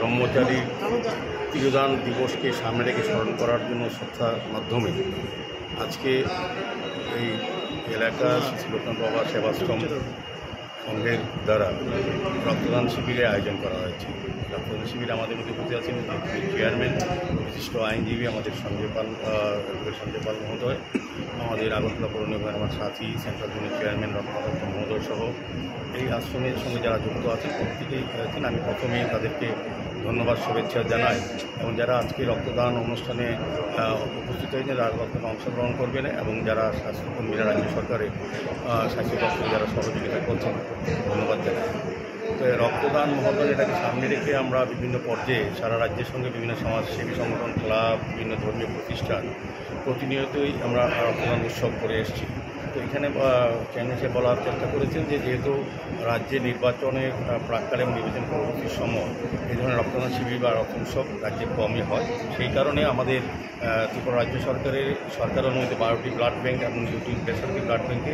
ব্রহ্মচারী তিরোদান দিবসকে সামনে রেখে স্মরণ করার জন্য শ্রদ্ধার মাধ্যমে আজকে এই এলাকা শ্রী লোকনাথ বাবা সেবাশ্রম সংঘের দ্বারা রক্তদান শিবিরের আয়োজন করা হয়েছে। রক্তদান শিবিরে আমাদের মধ্যে উপস্থিত আছেন চেয়ারম্যান, বিশিষ্ট আইনজীবী আমাদের সঞ্জয় পাল মহোদয়, আমাদের আগরতলা পৌর নিগমের আমার সাথী সেন্ট্রাল জোনের চেয়ারম্যান রত্নাথ মহোদয় সহ এই আশ্রমের সঙ্গে যারা যুক্ত আছেন প্রত্যেকেই আছেন। আমি প্রথমেই তাদেরকে ধন্যবাদ শুভেচ্ছা জানাই এবং যারা আজকে রক্তদান অনুষ্ঠানে উপস্থিত হয়েছেন, যারা রক্তদান অংশগ্রহণ করবেন এবং যারা স্বাস্থ্যকর্মীরা রাজ্য সরকারের স্বাস্থ্য দপ্তরে যারা সহযোগিতা করছেন ধন্যবাদ জানাই। তো রক্তদান মহোদয় এটাকে সামনে রেখে আমরা বিভিন্ন পর্যায়ে সারা রাজ্যের সঙ্গে বিভিন্ন সমাজসেবী সংগঠন, ক্লাব, বিভিন্ন ধর্মীয় প্রতিষ্ঠান প্রতিনিয়তই আমরা রক্তদান উৎসব করে এসেছি। তো এখানে চ্যানেলে বলার চেষ্টা করেছেন যে যেহেতু রাজ্যে নির্বাচনের প্রাককালে এবং নির্বাচন পরবর্তী সময় এই ধরনের রক্তদান শিবির বা রক্ত উৎসব রাজ্যে কমই হয়, সেই কারণে আমাদের ত্রিপুরা রাজ্য সরকার অনুমতি 12টি ব্লাড ব্যাঙ্ক এবং 2টি বেসরকারি ব্লাড ব্যাঙ্কে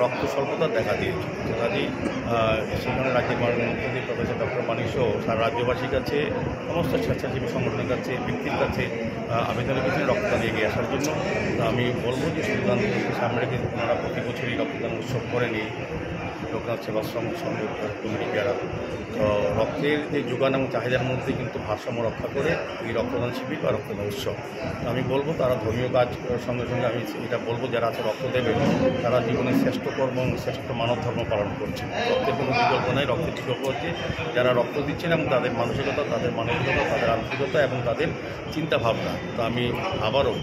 রক্ত স্বল্পতা দেখা দিয়েছে। কাজেই সেখানে রাজ্যের মাননীয় মুখ্যমন্ত্রী প্রফেসর ডক্টর মানিক সহ সারা রাজ্যবাসীর কাছে, সমস্ত স্বেচ্ছাসেবী সংগঠনের কাছে, ব্যক্তির কাছে আবেদন রেখেছেন রক্তদান এগিয়ে আসার জন্য। আমি বলবো যে রক্তদান সামনে রেখে ওনারা প্রতি বছরই রক্তদান উৎসব করেন এই লোকনাথ সেবাশ্রম সংঘের কমিটি যারা। তো রক্তের যে যোগান এবং চাহিদার মধ্যে কিন্তু ভারসাম্য রক্ষা করে এই রক্তদান শিবির বা রক্তদান উৎসব। আমি বলবো তারা ধর্মীয় কাজ সঙ্গে সঙ্গে আমি এটা বলবো যারা আছে রক্ত দেবে তারা জীবনের শ্রেষ্ঠ কর্ম এবং শ্রেষ্ঠ মানব ধর্ম পালন করছে। রক্তের কোনো বিকল্প নেই, রক্তের বিকল্প হচ্ছে যারা রক্ত দিচ্ছেন এবং তাদের মানসিকতা, তাদের মানবিকতা, তাদের আন্তরিকতা এবং তাদের চিন্তাভাবনা। তো আমি আবারও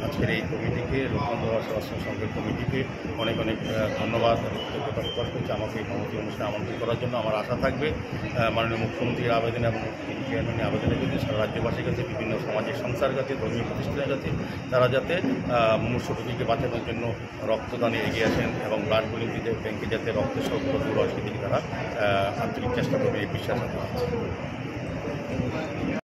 আজকের এই কমিটিকে, লোকনাথ বাবা সেবাশ্রম সংঘের কমিটিকে অনেক ধন্যবাদ এবং কৃতজ্ঞতা প্রকাশ করছি আমাকে এই কমিটি অনুষ্ঠানে আমন্ত্রণ করার জন্য। আমার আশা থাকবে মাননীয় মুখ্যমন্ত্রীর আবেদন এবং চেয়ারম্যানের আবেদনের কাছে সারা রাজ্যবাসীর কাছে, বিভিন্ন সামাজিক সংস্থার কাছে, ধর্মীয় প্রতিষ্ঠানের কাছে তারা যাতে মুমূর্ষু রোগীকে বাঁচানোর জন্য রক্তদানে এগিয়ে আসেন এবং ব্লাড ব্যাঙ্কে যাতে রক্তের স্বল্পতা দূর হয় সেদিকে তারা আন্তরিক চেষ্টা করবে এই বিশ্বাস আছে।